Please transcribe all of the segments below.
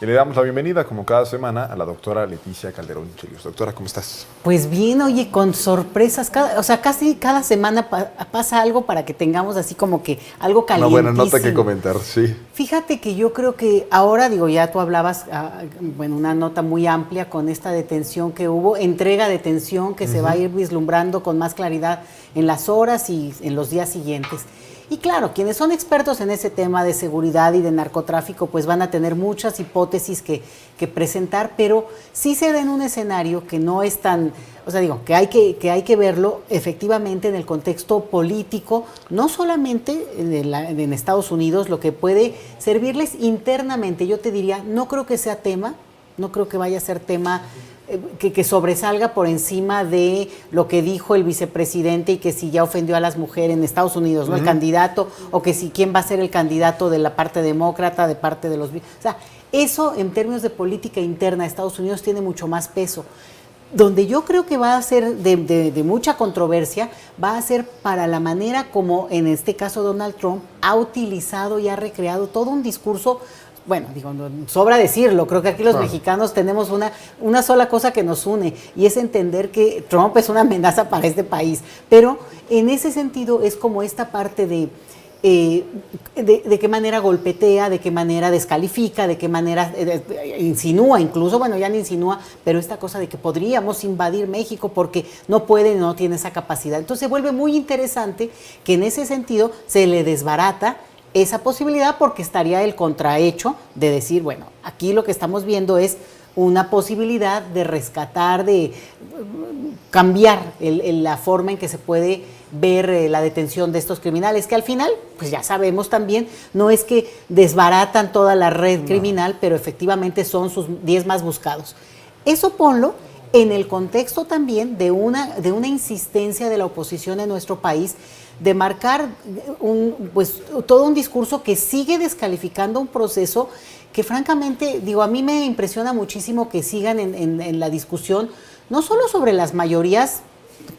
Y le damos la bienvenida, como cada semana, a la doctora Leticia Calderón Chelius. Doctora, ¿cómo estás? Pues bien, oye, con sorpresas, casi cada semana pasa algo para que tengamos así como que algo calientísimo. Una buena nota que comentar, sí. Fíjate que yo creo que ahora, ya tú hablabas, una nota muy amplia con esta detención que hubo, entrega de detención que se va a ir vislumbrando con más claridad en las horas y en los días siguientes. Y claro, quienes son expertos en ese tema de seguridad y de narcotráfico, pues van a tener muchas hipótesis que presentar, pero sí se da en un escenario que no es tan, que hay que verlo efectivamente en el contexto político, no solamente en Estados Unidos, lo que puede servirles internamente. Yo te diría, no creo que sea tema, no creo que vaya a ser tema que sobresalga por encima de lo que dijo el vicepresidente y que si ya ofendió a las mujeres en Estados Unidos, ¿no? El candidato, o que si quién va a ser el candidato de la parte demócrata, de parte de los... O sea, eso en términos de política interna de Estados Unidos tiene mucho más peso. Donde yo creo que va a ser de mucha controversia, va a ser para la manera como en este caso Donald Trump ha utilizado y ha recreado todo un discurso. Bueno, sobra decirlo, creo que aquí los mexicanos tenemos una sola cosa que nos une y es entender que Trump es una amenaza para este país, pero en ese sentido es como esta parte de qué manera golpetea, de qué manera descalifica, de qué manera insinúa, incluso, ya no insinúa, pero esta cosa de que podríamos invadir México porque no puede, no tiene esa capacidad. Entonces se vuelve muy interesante que en ese sentido se le desbarata esa posibilidad porque estaría el contrahecho de decir, bueno, aquí lo que estamos viendo es una posibilidad de rescatar, de cambiar la forma en que se puede ver la detención de estos criminales, que al final, pues ya sabemos también, no es que desbaratan toda la red criminal, pero efectivamente son sus 10 más buscados. Eso ponlo en el contexto también de una insistencia de la oposición en nuestro país de marcar todo un discurso que sigue descalificando un proceso que francamente, a mí me impresiona muchísimo que sigan en la discusión, no solo sobre las mayorías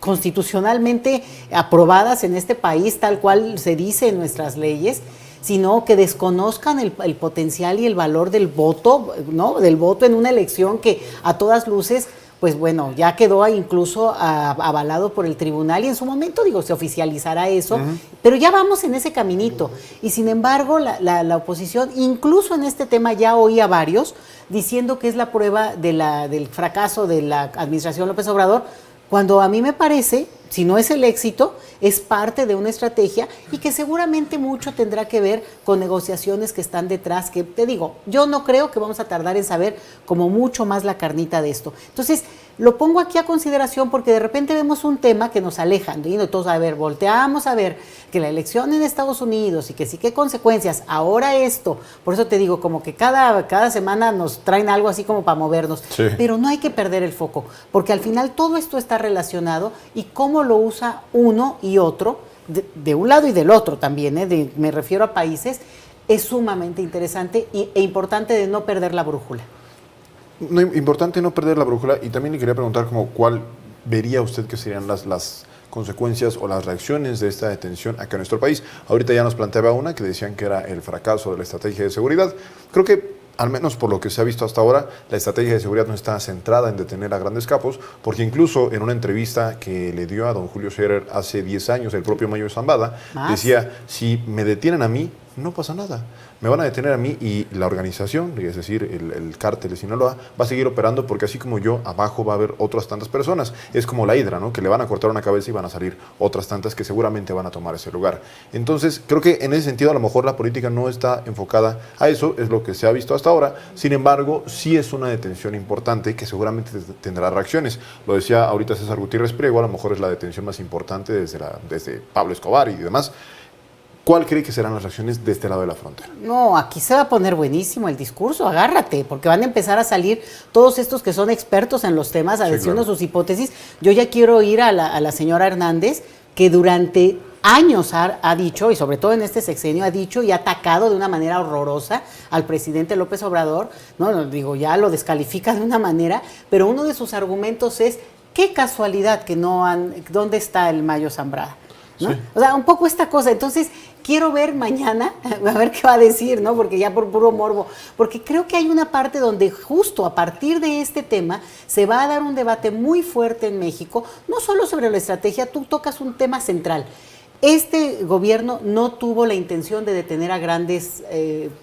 constitucionalmente aprobadas en este país, tal cual se dice en nuestras leyes, sino que desconozcan el potencial y el valor del voto, ¿no? Del voto en una elección que a todas luces, pues ya quedó incluso avalado por el tribunal y en su momento, se oficializará eso, pero ya vamos en ese caminito. Y sin embargo, la oposición, incluso en este tema ya oía varios diciendo que es la prueba del fracaso de la administración López Obrador, cuando a mí me parece, si no es el éxito, es parte de una estrategia y que seguramente mucho tendrá que ver con negociaciones que están detrás, que te digo, yo no creo que vamos a tardar en saber como mucho más la carnita de esto. Entonces, lo pongo aquí a consideración porque de repente vemos un tema que nos aleja, y entonces, volteamos a ver que la elección en Estados Unidos y que sí, qué consecuencias, ahora esto, por eso te digo, como que cada semana nos traen algo así como para movernos, pero no hay que perder el foco, porque al final todo esto está relacionado y cómo lo usa uno y otro, de un lado y del otro también, me refiero a países, es sumamente interesante e importante de no perder la brújula. Importante no perder la brújula, y también le quería preguntar cuál vería usted que serían las consecuencias o las reacciones de esta detención acá en nuestro país. Ahorita ya nos planteaba una que decían que era el fracaso de la estrategia de seguridad. Creo que, al menos por lo que se ha visto hasta ahora, la estrategia de seguridad no está centrada en detener a grandes capos, porque incluso en una entrevista que le dio a don Julio Scherer hace 10 años, el propio Mayo Zambada, decía, si me detienen a mí, no pasa nada. Me van a detener a mí y la organización, es decir, el cártel de Sinaloa, va a seguir operando porque así como yo, abajo va a haber otras tantas personas. Es como la hidra, ¿no? Que le van a cortar una cabeza y van a salir otras tantas que seguramente van a tomar ese lugar. Entonces, creo que en ese sentido a lo mejor la política no está enfocada a eso, es lo que se ha visto hasta ahora. Sin embargo, sí es una detención importante que seguramente tendrá reacciones. Lo decía ahorita César Gutiérrez Priego, a lo mejor es la detención más importante desde Pablo Escobar y demás. ¿Cuál cree que serán las reacciones de este lado de la frontera? No, aquí se va a poner buenísimo el discurso, agárrate, porque van a empezar a salir todos estos que son expertos en los temas, a decirnos sus hipótesis. Yo ya quiero oír a la señora Hernández, que durante años ha dicho, y sobre todo en este sexenio ha dicho y ha atacado de una manera horrorosa al presidente López Obrador, ya lo descalifica de una manera, pero uno de sus argumentos es, qué casualidad que ¿dónde está el Mayo Zambada? ¿No? Sí. Un poco esta cosa. Entonces, quiero ver mañana, a ver qué va a decir, ¿no? Porque ya por puro morbo, porque creo que hay una parte donde justo a partir de este tema se va a dar un debate muy fuerte en México, no solo sobre la estrategia, tú tocas un tema central. Este gobierno no tuvo la intención de detener a grandes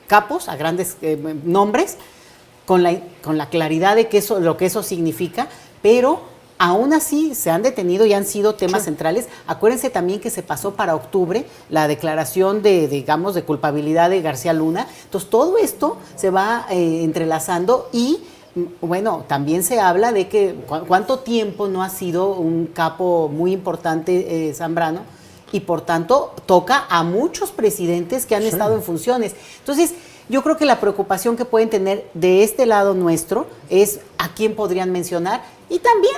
capos, a grandes nombres, con la claridad de lo que eso significa, pero aún así se han detenido y han sido temas centrales. Acuérdense también que se pasó para octubre la declaración de culpabilidad de García Luna. Entonces todo esto se va entrelazando y bueno, también se habla de que cuánto tiempo no ha sido un capo muy importante Zambrano, y por tanto toca a muchos presidentes que han estado en funciones. Entonces, yo creo que la preocupación que pueden tener de este lado nuestro es a quién podrían mencionar, y también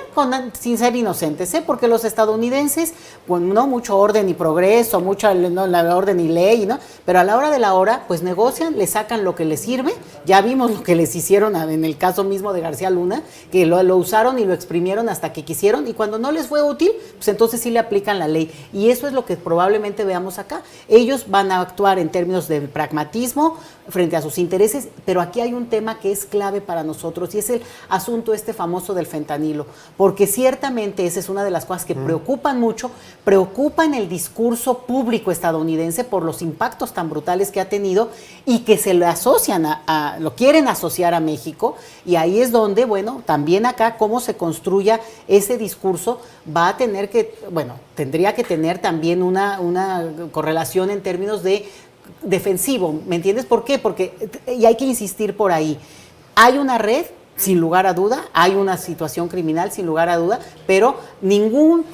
sin ser inocentes, porque los estadounidenses, pues no mucho orden y progreso, mucha la orden y ley, ¿no? Pero a la hora de la hora, pues negocian, le sacan lo que les sirve. Ya vimos lo que les hicieron en el caso mismo de García Luna, que lo usaron y lo exprimieron hasta que quisieron, y cuando no les fue útil, pues entonces sí le aplican la ley. Y eso es lo que probablemente veamos acá. Ellos van a actuar en términos del pragmatismo frente a sus intereses, pero aquí hay un tema que es clave para nosotros, y es el asunto famoso del fentanilo, porque ciertamente esa es una de las cosas que preocupan mucho, preocupan el discurso público estadounidense por los impactos tan brutales que ha tenido y que se le asocian lo quieren asociar a México, y ahí es donde, bueno, también acá cómo se construya ese discurso va a tener que, bueno, tendría que tener también una correlación en términos de defensivo, ¿me entiendes? ¿Por qué? Porque, y hay que insistir por ahí, hay una red, sin lugar a duda, hay una situación criminal, sin lugar a duda, pero ninguna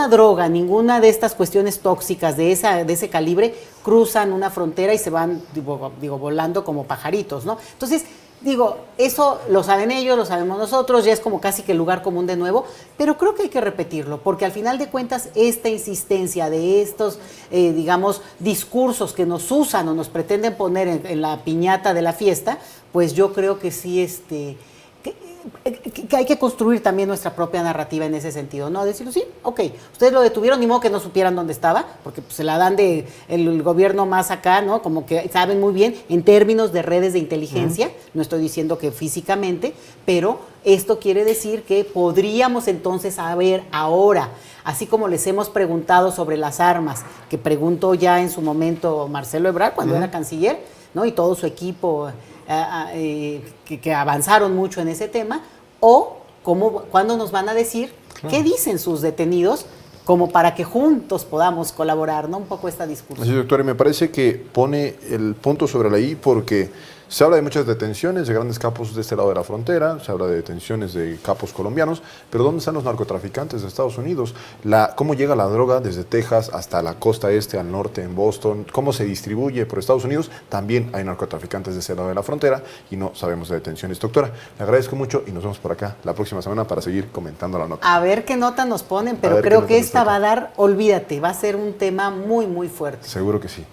droga, ninguna de estas cuestiones tóxicas de ese calibre cruzan una frontera y se van, volando como pajaritos, ¿no? Entonces, eso lo saben ellos, lo sabemos nosotros, ya es como casi que el lugar común de nuevo, pero creo que hay que repetirlo, porque al final de cuentas esta insistencia de estos, discursos que nos usan o nos pretenden poner en la piñata de la fiesta, pues yo creo que sí, que hay que construir también nuestra propia narrativa en ese sentido, ¿no? Decirlo, sí, ok, ustedes lo detuvieron, ni modo que no supieran dónde estaba, porque pues, se la dan de el gobierno más acá, ¿no? Como que saben muy bien en términos de redes de inteligencia, no estoy diciendo que físicamente, pero esto quiere decir que podríamos entonces saber ahora, así como les hemos preguntado sobre las armas, que preguntó ya en su momento Marcelo Ebrard cuando era canciller, ¿no? Y todo su equipo que avanzaron mucho en ese tema, o cuándo nos van a decir qué dicen sus detenidos, como para que juntos podamos colaborar, ¿no? Un poco esta discusión. Sí, doctora, y me parece que pone el punto sobre la I, porque se habla de muchas detenciones de grandes capos de este lado de la frontera, se habla de detenciones de capos colombianos, pero ¿dónde están los narcotraficantes de Estados Unidos? ¿Cómo llega la droga desde Texas hasta la costa este, al norte, en Boston? ¿Cómo se distribuye por Estados Unidos? También hay narcotraficantes de ese lado de la frontera y no sabemos de detenciones. Doctora, le agradezco mucho y nos vemos por acá la próxima semana para seguir comentando la nota. A ver qué nota nos ponen, pero creo que esta va a dar, olvídate, va a ser un tema muy, muy fuerte. Seguro que sí.